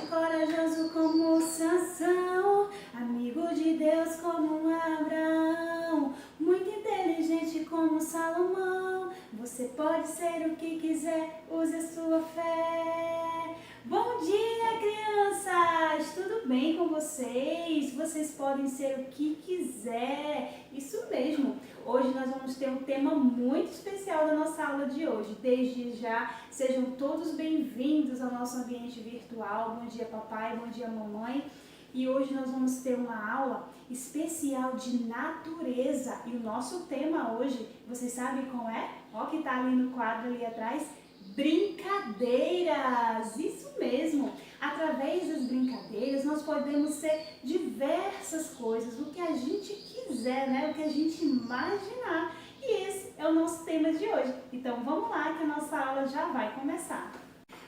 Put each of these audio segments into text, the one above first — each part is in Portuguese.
corajoso como Sansão, amigo de Deus como Abraão, muito inteligente como Salomão. Você pode ser o que quiser, use a sua fé. Bom dia, crianças! Tudo bem com vocês? Vocês podem ser o que quiser, isso mesmo. Hoje nós vamos ter um tema muito especial da nossa aula de hoje. Desde já, sejam todos bem-vindos ao nosso ambiente virtual. Bom dia, papai, bom dia, mamãe. E hoje nós vamos ter uma aula especial de natureza. E o nosso tema hoje, vocês sabem qual é? Ó, que tá ali no quadro ali atrás. Brincadeiras! Isso mesmo! Através das brincadeiras nós podemos ser diversas coisas, o que a gente quiser, né? O que a gente imaginar. E esse é o nosso tema de hoje. Então vamos lá que a nossa aula já vai começar.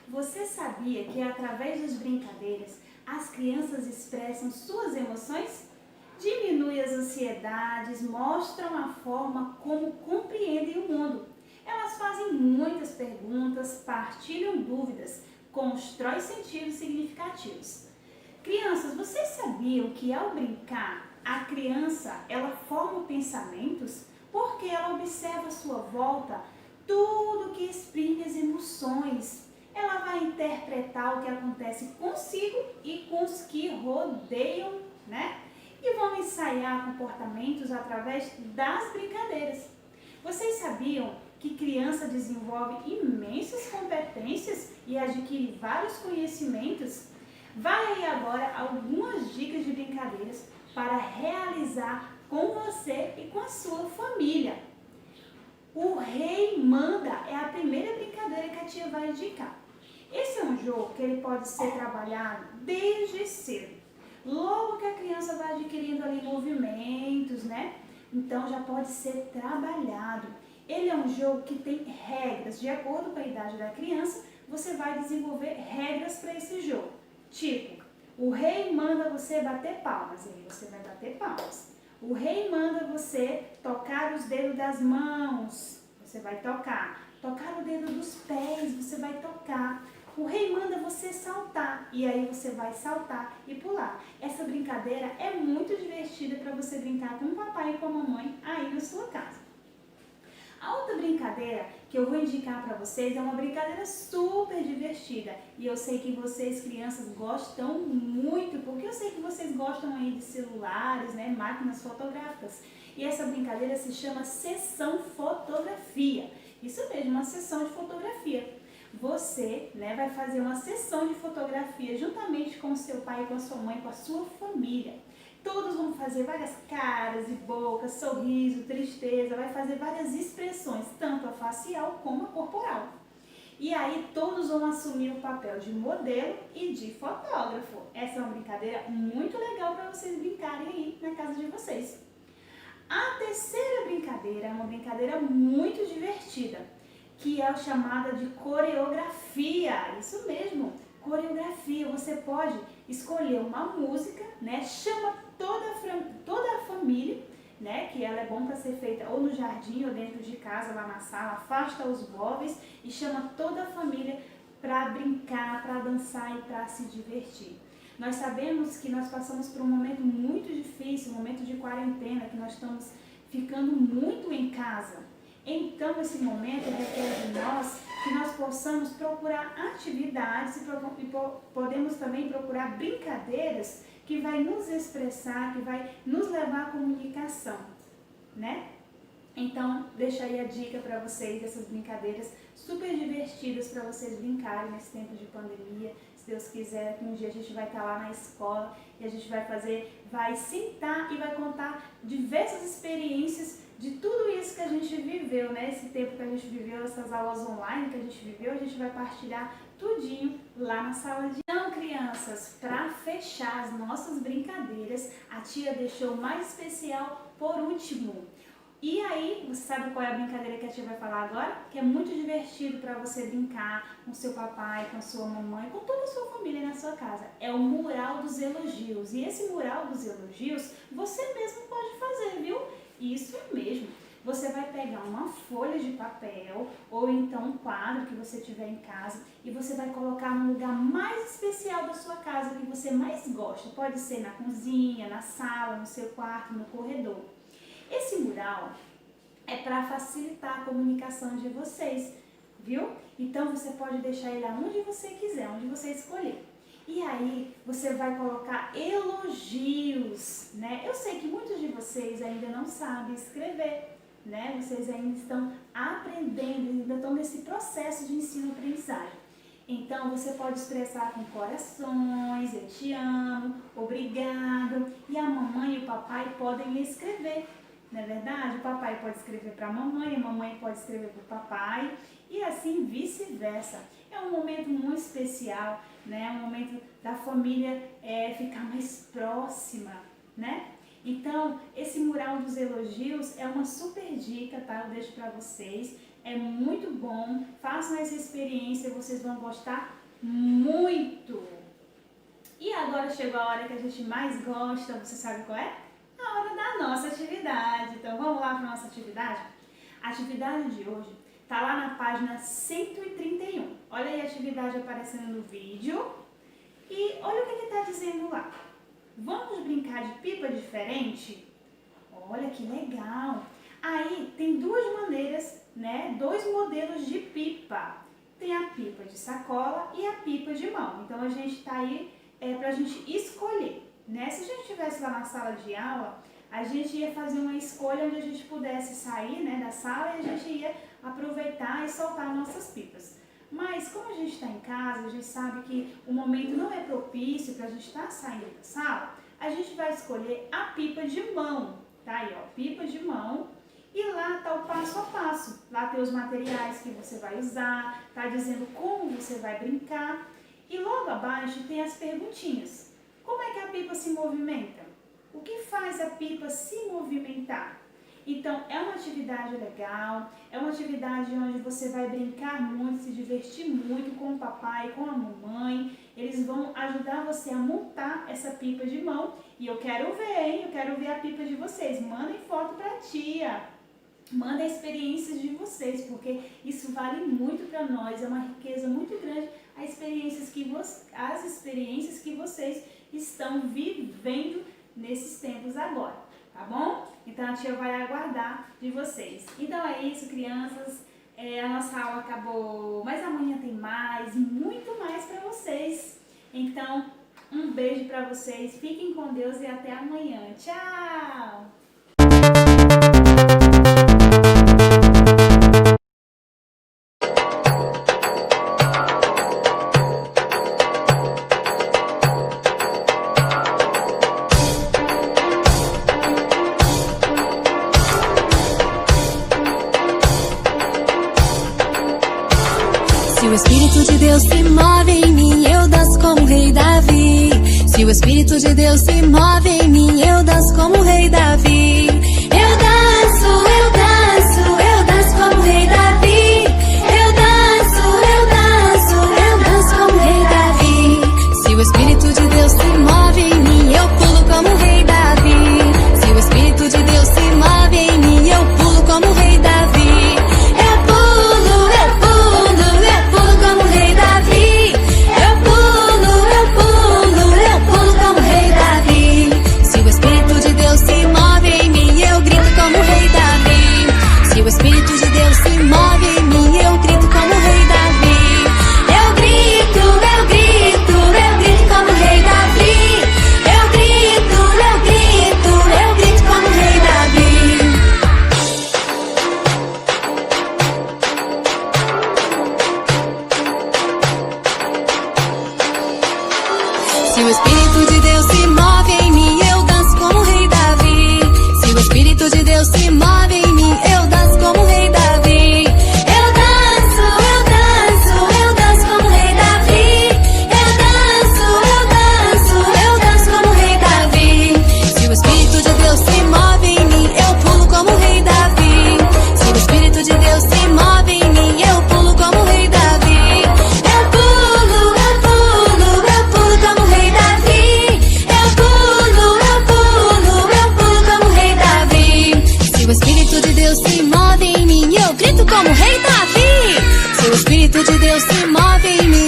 Você sabia que através das brincadeiras as crianças expressam suas emoções? Diminuem as ansiedades, mostram a forma como compreendem o mundo. Elas fazem muitas perguntas, partilham dúvidas, constroem sentidos significativos. Crianças, vocês sabiam que ao brincar, a criança ela forma pensamentos porque ela observa à sua volta tudo que exprime as emoções. Ela vai interpretar o que acontece consigo e com os que rodeiam, né? E vão ensaiar comportamentos através das brincadeiras. Vocês sabiam que criança desenvolve imensas competências e adquire vários conhecimentos? Vai aí agora algumas dicas de brincadeiras para realizar com você e com a sua família. O Rei Manda é a primeira brincadeira que a tia vai indicar. Esse é um jogo que ele pode ser trabalhado desde cedo. Logo que a criança vai adquirindo ali movimentos, né? Então já pode ser trabalhado. Ele é um jogo que tem regras. De acordo com a idade da criança, você vai desenvolver regras para esse jogo. Tipo, o rei manda você bater palmas, e aí você vai bater palmas. O rei manda você tocar os dedos das mãos, você vai tocar. Tocar o dedo dos pés, você vai tocar. O rei manda você saltar, e aí você vai saltar e pular. Essa brincadeira é muito divertida para você brincar com o papai e com a mamãe aí na sua casa. A outra brincadeira que eu vou indicar para vocês é uma brincadeira super divertida. E eu sei que vocês, crianças, gostam muito, porque eu sei que vocês gostam aí de celulares, né, máquinas fotográficas. E essa brincadeira se chama sessão fotografia. Isso mesmo, uma sessão de fotografia. Você, né, vai fazer uma sessão de fotografia juntamente com o seu pai, com a sua mãe, com a sua família. Todos vão fazer várias caras e bocas, sorriso, tristeza, vai fazer várias expressões, tanto a facial como a corporal. E aí todos vão assumir o papel de modelo e de fotógrafo. Essa é uma brincadeira muito legal para vocês brincarem aí na casa de vocês. A terceira brincadeira é uma brincadeira muito divertida, que é chamada de coreografia. Isso mesmo, coreografia. Você pode escolher uma música, né? Chama toda a família, né? Que ela é bom para ser feita ou no jardim ou dentro de casa, lá na sala. Afasta os móveis e chama toda a família para brincar, para dançar e para se divertir. Nós sabemos que nós passamos por um momento muito difícil, um momento de quarentena, que nós estamos ficando muito em casa. Então, esse momento requer de nós que nós possamos procurar atividades e podemos também procurar brincadeiras que vai nos expressar, que vai nos levar à comunicação, né? Então, deixa aí a dica para vocês dessas brincadeiras super divertidas para vocês brincarem nesse tempo de pandemia. Se Deus quiser, que um dia a gente vai estar lá na escola e a gente vai sentar e vai contar diversas experiências de tudo isso que a gente viveu, né? Esse tempo que a gente viveu, essas aulas online que a gente viveu, a gente vai partilhar tudinho lá na sala de... Então, crianças, para fechar as nossas brincadeiras, a tia deixou o mais especial por último. E aí, você sabe qual é a brincadeira que a tia vai falar agora? Que é muito divertido para você brincar com seu papai, com a sua mamãe, com toda a sua família na sua casa. É o mural dos elogios. E esse mural dos elogios, você mesmo pode fazer, viu? Isso mesmo. Você vai pegar uma folha de papel ou então um quadro que você tiver em casa e você vai colocar no lugar mais especial da sua casa que você mais gosta. Pode ser na cozinha, na sala, no seu quarto, no corredor. Esse mural é para facilitar a comunicação de vocês, viu? Então você pode deixar ele aonde você quiser, onde você escolher. E aí você vai colocar elogios, né? Eu sei que muitos de vocês ainda não sabem escrever, né? Vocês ainda estão aprendendo, ainda estão nesse processo de ensino-aprendizagem. Então você pode expressar com corações, eu te amo, obrigado. E a mamãe e o papai podem escrever, não é verdade? O papai pode escrever para a mamãe pode escrever para o papai e assim vice-versa. É um momento muito especial, né? Um momento da família ficar mais próxima, né? Então, esse mural dos elogios é uma super dica, tá? Eu deixo para vocês. É muito bom. Façam essa experiência, vocês vão gostar muito. E agora chegou a hora que a gente mais gosta, você sabe qual é? A hora da nossa atividade. Então, vamos lá para a nossa atividade? A atividade de hoje está lá na página 131. Olha aí a atividade aparecendo no vídeo. E olha o que está dizendo lá. Vamos brincar de pipa diferente? Olha que legal! Aí tem duas maneiras, né? Dois modelos de pipa. Tem a pipa de sacola e a pipa de mão. Então a gente está aí para a gente escolher, né? Se a gente estivesse lá na sala de aula, a gente ia fazer uma escolha onde a gente pudesse sair, né, da sala e a gente ia aproveitar e soltar nossas pipas. Mas como a gente está em casa, a gente sabe que o momento não é propício para a gente estar saindo da sala, a gente vai escolher a pipa de mão, tá aí, ó, pipa de mão, e lá está o passo a passo, lá tem os materiais que você vai usar, tá dizendo como você vai brincar, e logo abaixo tem as perguntinhas. Como é que a pipa se movimenta? O que faz a pipa se movimentar? Então, é uma atividade legal, é uma atividade onde você vai brincar muito, se divertir muito com o papai, com a mamãe. Eles vão ajudar você a montar essa pipa de mão. E eu quero ver, hein? Eu quero ver a pipa de vocês. Mandem foto pra tia. Mandem experiências de vocês, porque isso vale muito para nós. É uma riqueza muito grande as experiências que vocês estão vivendo nesses tempos agora, tá bom? Então a tia vai aguardar de vocês. Então é isso, crianças. A nossa aula acabou, mas amanhã tem mais, muito mais para vocês. Então, um beijo para vocês. Fiquem com Deus e até amanhã. Tchau! Se o Espírito de Deus se move em mim, eu danço como o rei Davi. Se o Espírito de Deus se move em mim, eu danço como o rei Davi. Eu danço, eu danço, eu danço como o rei Davi. Eu danço, eu danço, eu danço como o rei Davi. Se o Espírito de Deus se move em mim, eu pulo como o rei Davi. Se o Espírito de Deus se move em mim, eu pulo como o rei Davi. Se o Espírito de Deus se move em mim, eu grito como o rei Davi. Eu grito, eu grito, eu grito como o rei Davi. Eu grito, eu grito, eu grito como o rei Davi. Se o Espírito de Deus se move em mim, eu danço como o rei Davi. Se o Espírito de Deus se move em mim, eu danço como o rei Davi. Eu danço, eu danço, eu danço como o rei Davi. Eu danço, eu danço, eu danço como o rei Davi. Se o Espírito de Deus se move em mim, eu pulo como o rei Davi. Se o Espírito de Deus se move em mim, eu pulo como o rei Davi. Eu pulo, eu pulo, eu pulo como o rei Davi. Eu pulo, eu pulo, eu pulo como o rei Davi. Se o Espírito de Deus se move em mim, eu grito como o rei Davi. Se o Espírito de Deus se move em mim,